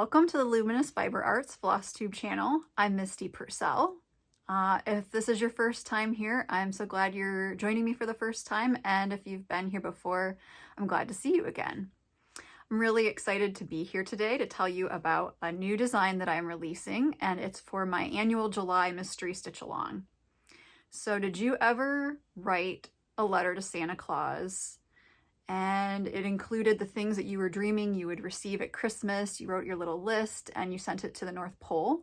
Welcome to the Luminous Fiber Arts Flosstube channel. I'm Misty Purcell. If this is your first time here, I'm so glad you're joining me for the first time, and if you've been here before, I'm glad to see you again. I'm really excited to be here today to tell you about a new design that I'm releasing, and it's for my annual July mystery stitch along. So did you ever write a letter to Santa Claus and it included the things that you were dreaming you would receive at Christmas? You wrote your little list and you sent it to the North Pole?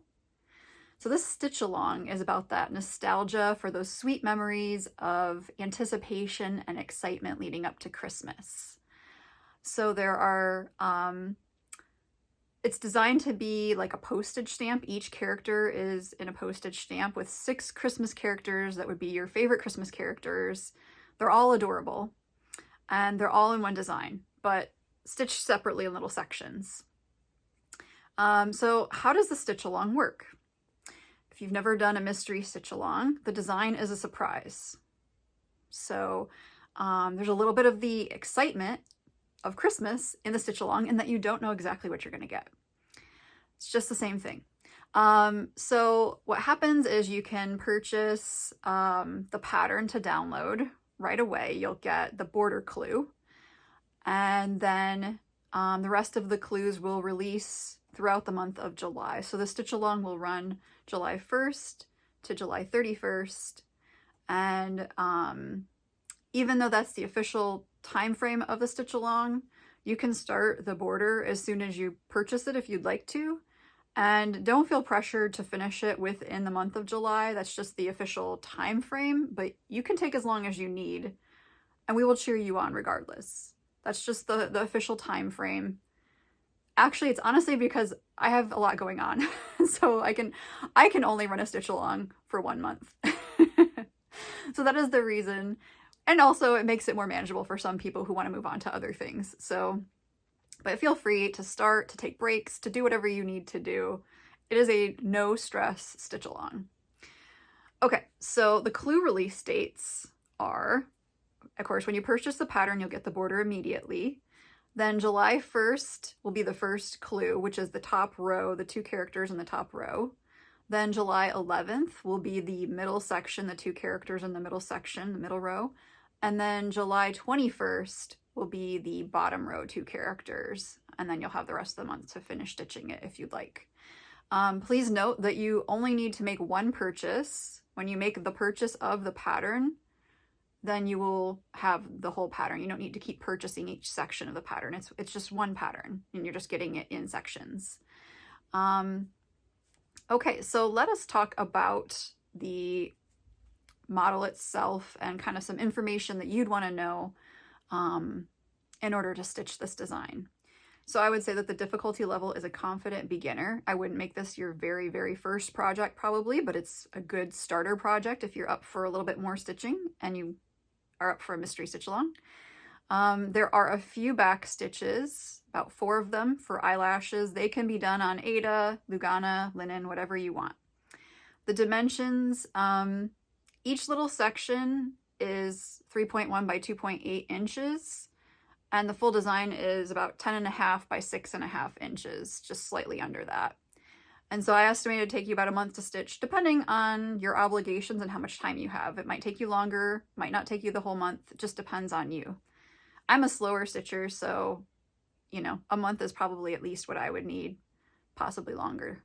So this stitch along is about that nostalgia for those sweet memories of anticipation and excitement leading up to Christmas. So there are, it's designed to be like a postage stamp. Each character is in a postage stamp with 6 Christmas characters that would be your favorite Christmas characters. They're all adorable and they're all in one design, but stitched separately in little sections. So how does the stitch along work? If you've never done a mystery stitch along, the design is a surprise. So there's a little bit of the excitement of Christmas in the stitch along in that you don't know exactly what you're going to get. It's just the same thing. So what happens is you can purchase the pattern to download right away. You'll get the border clue, and then the rest of the clues will release throughout the month of July. So the stitch along will run July 1st to July 31st, and even though that's the official time frame of the stitch along, you can start the border as soon as you purchase it if you'd like to, and don't feel pressured to finish it within the month of July. That's just the official time frame, but you can take as long as you need and we will cheer you on regardless. That's just the official time frame. Actually, it's honestly because I have a lot going on, so I can only run a stitch along for 1 month. So that is the reason. And also it makes it more manageable for some people who want to move on to other things. So, but feel free to start, to take breaks, to do whatever you need to do. It is a no stress stitch along. Okay, so the clue release dates are, of course, when you purchase the pattern, you'll get the border immediately. Then July 1st will be the first clue, which is the top row, the 2 characters in the top row. Then July 11th will be the middle section, the 2 characters in the middle section, the middle row. And then July 21st will be the bottom row, 2 characters. And then you'll have the rest of the month to finish stitching it if you'd like. Please note that you only need to make 1 purchase. When you make the purchase of the pattern, then you will have the whole pattern. You don't need to keep purchasing each section of the pattern. It's just 1 pattern and you're just getting it in sections. Okay, so let us talk about the model itself and kind of some information that you'd want to know in order to stitch this design. So I would say that the difficulty level is a confident beginner. I wouldn't make this your very, very first project probably, but it's a good starter project if you're up for a little bit more stitching and you are up for a mystery stitch along. There are a few back stitches, about 4 of them for eyelashes. They can be done on Aida, Lugana, linen, whatever you want. The dimensions, each little section is 3.1 by 2.8 inches, and the full design is about 10.5 by 6.5 inches, just slightly under that. And so I estimate it'd take you about a month to stitch, depending on your obligations and how much time you have. It might take you longer, might not take you the whole month, it just depends on you. I'm a slower stitcher, so, you know, a month is probably at least what I would need, possibly longer.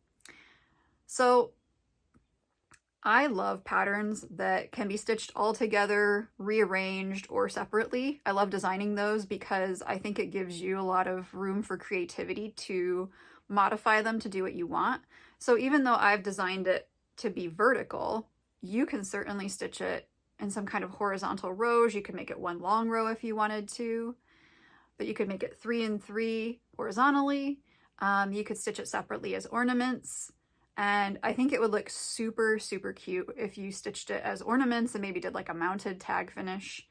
So I love patterns that can be stitched all together, rearranged, or separately. I love designing those because I think it gives you a lot of room for creativity to modify them to do what you want. So even though I've designed it to be vertical, you can certainly stitch it in some kind of horizontal rows. You could make it 1 long row if you wanted to, but you could make it 3 and 3 horizontally. You could stitch it separately as ornaments. And I think it would look super, super cute if you stitched it as ornaments and maybe did like a mounted tag finish.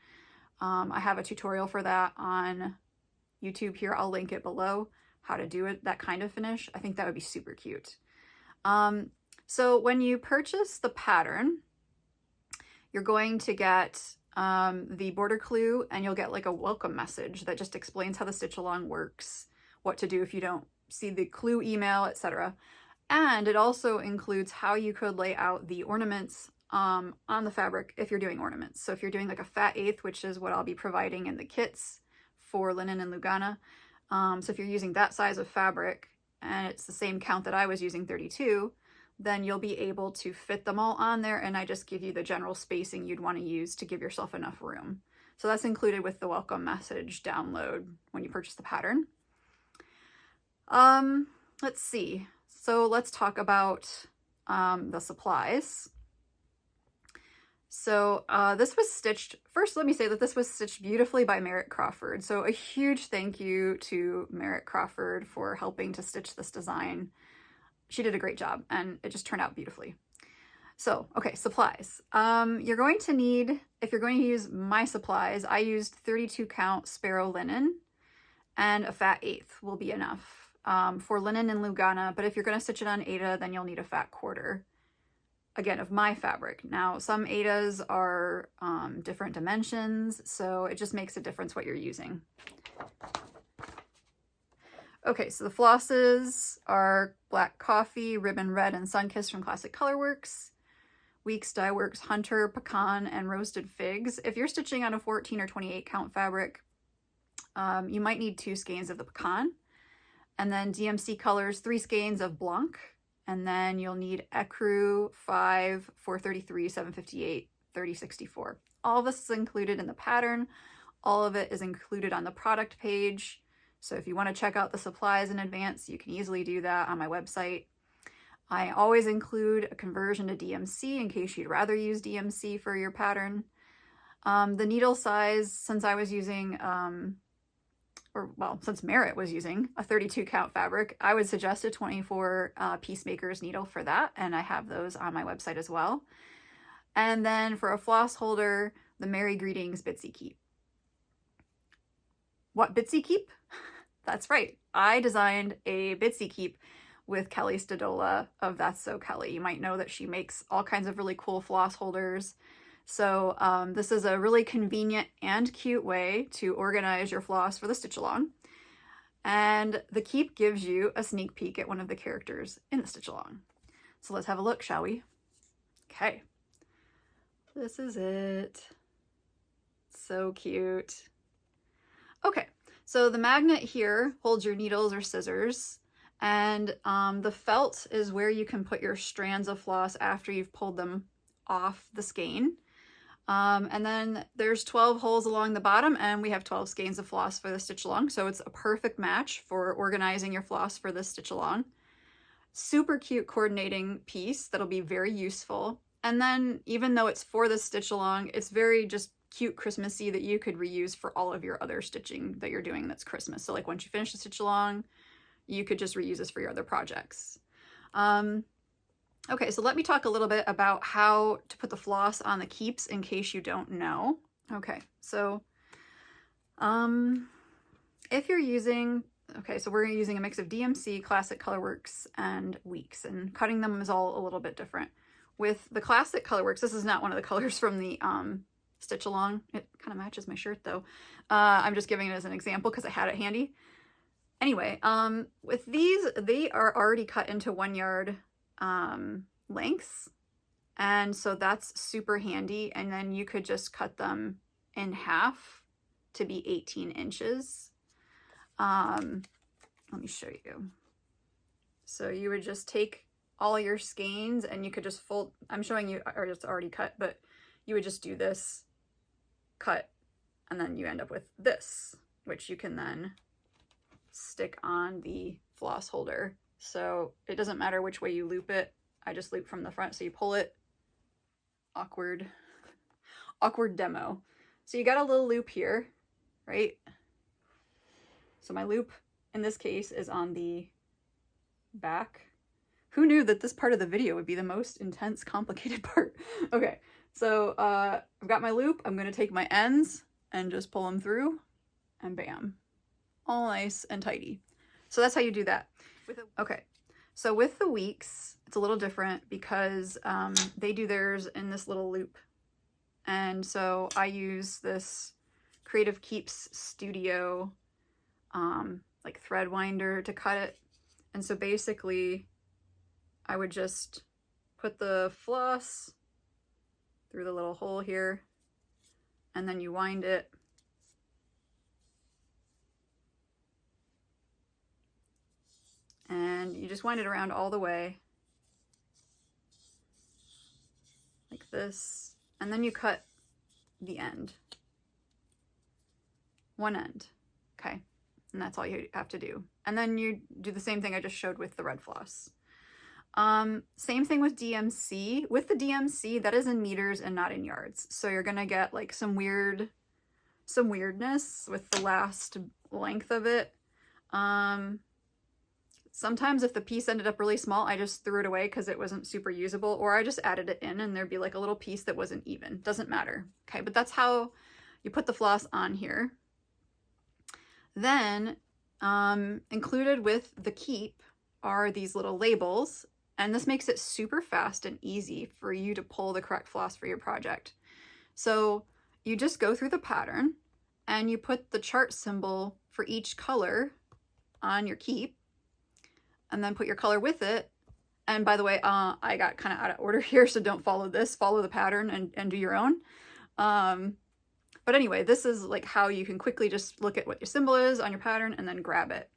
I have a tutorial for that on YouTube here. I'll link it below, how to do it, that kind of finish. I think that would be super cute. So when you purchase the pattern, you're going to get the border clue, and you'll get like a welcome message that just explains how the stitch along works, what to do if you don't see the clue email, etc. And it also includes how you could lay out the ornaments on the fabric if you're doing ornaments. So if you're doing like a fat eighth, which is what I'll be providing in the kits for linen and Lugana. So if you're using that size of fabric and it's the same count that I was using, 32, then you'll be able to fit them all on there, and I just give you the general spacing you'd want to use to give yourself enough room. So that's included with the welcome message download when you purchase the pattern. Let's see. So let's talk about the supplies. So this was stitched, first let me say that this was stitched beautifully by Merritt Crawford. So a huge thank you to Merritt Crawford for helping to stitch this design. She did a great job and it just turned out beautifully. So, okay, supplies. You're going to need, if you're going to use my supplies, I used 32 count Sparrow linen, and a fat eighth will be enough for linen and Lugana. But if you're going to stitch it on Aida, then you'll need a fat quarter. Again, of my fabric. Now, some Aidas are different dimensions, so it just makes a difference what you're using. Okay, so the flosses are Black Coffee, Ribbon Red, and Sunkissed from Classic Colorworks. Weeks Dye Works Hunter, Pecan, and Roasted Figs. If you're stitching on a 14 or 28 count fabric, you might need 2 skeins of the Pecan. And then DMC Colors, 3 skeins of Blanc. And then you'll need Ecru 5, 433, 758, 3064. All of this is included in the pattern. All of it is included on the product page. So if you want to check out the supplies in advance, you can easily do that on my website. I always include a conversion to DMC in case you'd rather use DMC for your pattern. The needle size, since I was using, since Merritt was using a 32 count fabric, I would suggest a 24 Peacemaker's needle for that, and I have those on my website as well. And then for a floss holder, the Merry Greetings Bitsy Keep. What Bitsy Keep? That's right, I designed a Bitsy Keep with Kelly Stadola of That's So Kelly. You might know that she makes all kinds of really cool floss holders. So this is a really convenient and cute way to organize your floss for the stitch along. And the keep gives you a sneak peek at one of the characters in the stitch along. So let's have a look, shall we? Okay. This is it. So cute. Okay, so the magnet here holds your needles or scissors, and the felt is where you can put your strands of floss after you've pulled them off the skein. And then there's 12 holes along the bottom, and we have 12 skeins of floss for the stitch along, so it's a perfect match for organizing your floss for this stitch along. Super cute coordinating piece that'll be very useful. And then even though it's for the stitch along, it's very just cute Christmassy that you could reuse for all of your other stitching that you're doing that's Christmas. So like once you finish the stitch along, you could just reuse this for your other projects. Okay, so let me talk a little bit about how to put the floss on the keeps in case you don't know. Okay, so if you're using, okay, so we're using a mix of DMC, Classic Colorworks, and Weeks, and cutting them is all a little bit different. With the Classic Colorworks, this is not one of the colors from the stitch along. It kind of matches my shirt though. I'm just giving it as an example because I had it handy. Anyway, with these, they are already cut into 1 yard lengths, and so that's super handy. And then you could just cut them in half to be 18 inches. Let me show you. So you would just take all your skeins and you could just fold, I'm showing you, or it's already cut, but you would just do this, cut, and then you end up with this, which you can then stick on the floss holder. So it doesn't matter which way you loop it. I just loop from the front, so you pull it. Awkward demo. So you got a little loop here, right? So my loop in this case is on the back. Who knew that this part of the video would be the most intense, complicated part? Okay, so I've got my loop. I'm gonna take my ends and just pull them through, and bam. All nice and tidy. So that's how you do that. Okay, so with the Weeks, it's a little different because they do theirs in this little loop. And so I use this Creative Keeps Studio like thread winder to cut it. And so basically I would just put the floss through the little hole here, and then you wind it. And you just wind it around all the way, like this. And then you cut the end, one end, okay? And that's all you have to do. And then you do the same thing I just showed with the red floss. Same thing with DMC. With the DMC, that is in meters and not in yards. So you're gonna get like some weirdness with the last length of it. Sometimes if the piece ended up really small, I just threw it away because it wasn't super usable, or I just added it in and there'd be like a little piece that wasn't even. Doesn't matter. Okay, but that's how you put the floss on here. Then included with the keep are these little labels, and this makes it super fast and easy for you to pull the correct floss for your project. So you just go through the pattern and you put the chart symbol for each color on your keep, and then put your color with it. And by the way, I got kind of out of order here, so don't follow this, follow the pattern and do your own. But anyway, this is like how you can quickly just look at what your symbol is on your pattern and then grab it.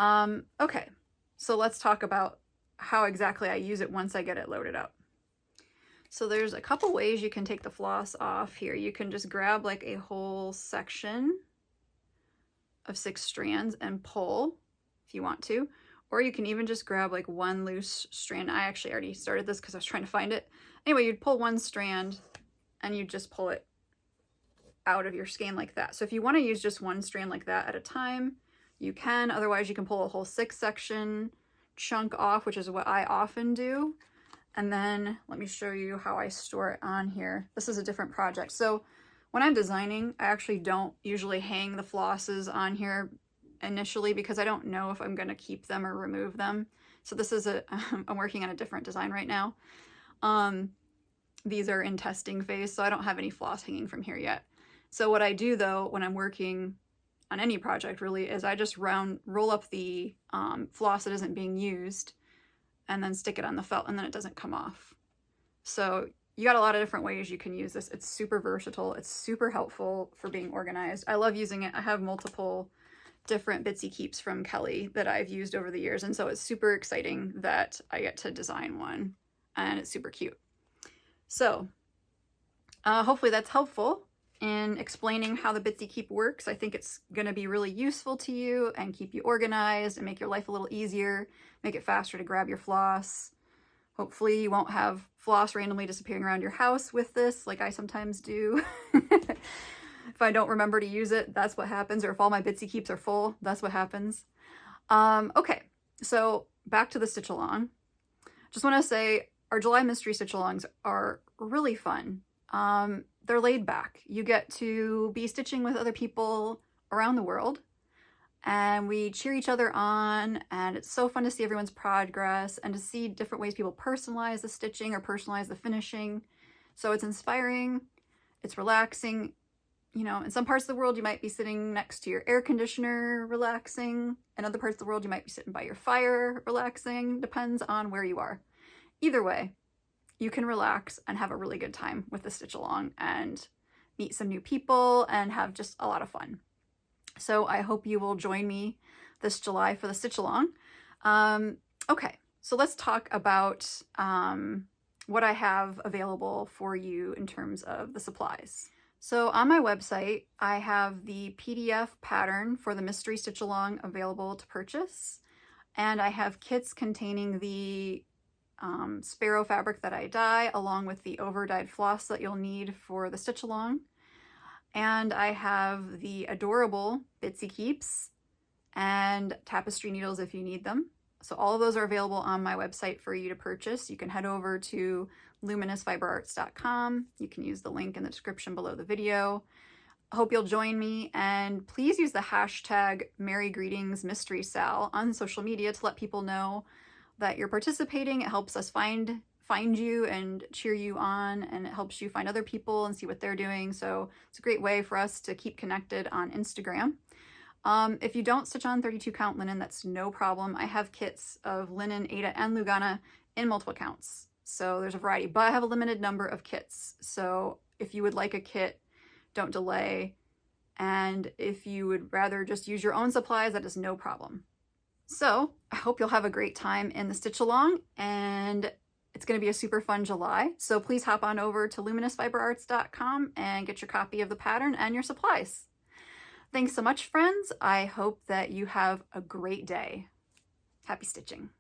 Okay, so let's talk about how exactly I use it once I get it loaded up. So there's a couple ways you can take the floss off here. You can just grab like a whole section of 6 strands and pull if you want to. Or you can even just grab like one loose strand. I actually already started this because I was trying to find it. Anyway, you'd pull one strand and you just pull it out of your skein like that. So if you want to use just one strand like that at a time, you can. Otherwise, you can pull a whole 6 section chunk off, which is what I often do. And then let me show you how I store it on here. This is a different project. So when I'm designing, I actually don't usually hang the flosses on here initially because I don't know if I'm going to keep them or remove them. So this is I'm working on a different design right now. These are in testing phase, so I don't have any floss hanging from here yet. So what I do though, when I'm working on any project really, is I just roll up the floss that isn't being used and then stick it on the felt, and then it doesn't come off. So you got a lot of different ways you can use this. It's super versatile. It's super helpful for being organized. I love using it. I have multiple different bitsy keeps from Kelly that I've used over the years, and so it's super exciting that I get to design one, and it's super cute. So hopefully that's helpful in explaining how the bitsy keep works. I think it's going to be really useful to you and keep you organized and make your life a little easier, make it faster to grab your floss. Hopefully you won't have floss randomly disappearing around your house with this like I sometimes do. If I don't remember to use it, that's what happens. Or if all my bitsy keeps are full, that's what happens. Okay, so back to the stitch along. Just want to say our July mystery stitch alongs are really fun. They're laid back. You get to be stitching with other people around the world, and we cheer each other on, and it's so fun to see everyone's progress and to see different ways people personalize the stitching or personalize the finishing. So it's inspiring, it's relaxing. You know, in some parts of the world, you might be sitting next to your air conditioner, relaxing. In other parts of the world, you might be sitting by your fire, relaxing. Depends on where you are. Either way, you can relax and have a really good time with the stitch along and meet some new people and have just a lot of fun. So I hope you will join me this July for the stitch along. Okay, so let's talk about what I have available for you in terms of the supplies. So on my website, I have the PDF pattern for the mystery stitch along available to purchase. And I have kits containing the sparrow fabric that I dye, along with the over dyed floss that you'll need for the stitch along. And I have the adorable bitsy keeps and tapestry needles if you need them. So all of those are available on my website for you to purchase. You can head over to luminousfiberarts.com. You can use the link in the description below the video. I hope you'll join me, and please use the hashtag Merry Greetings Mystery Sal on social media to let people know that you're participating. It helps us find you and cheer you on, and it helps you find other people and see what they're doing. So it's a great way for us to keep connected on Instagram. If you don't stitch on 32 count linen, that's no problem. I have kits of linen, Aida, and Lugana in multiple counts. So there's a variety, but I have a limited number of kits. So if you would like a kit, don't delay. And if you would rather just use your own supplies, that is no problem. So I hope you'll have a great time in the stitch along, and it's going to be a super fun July. So please hop on over to luminousfiberarts.com and get your copy of the pattern and your supplies. Thanks so much, friends. I hope that you have a great day. Happy stitching.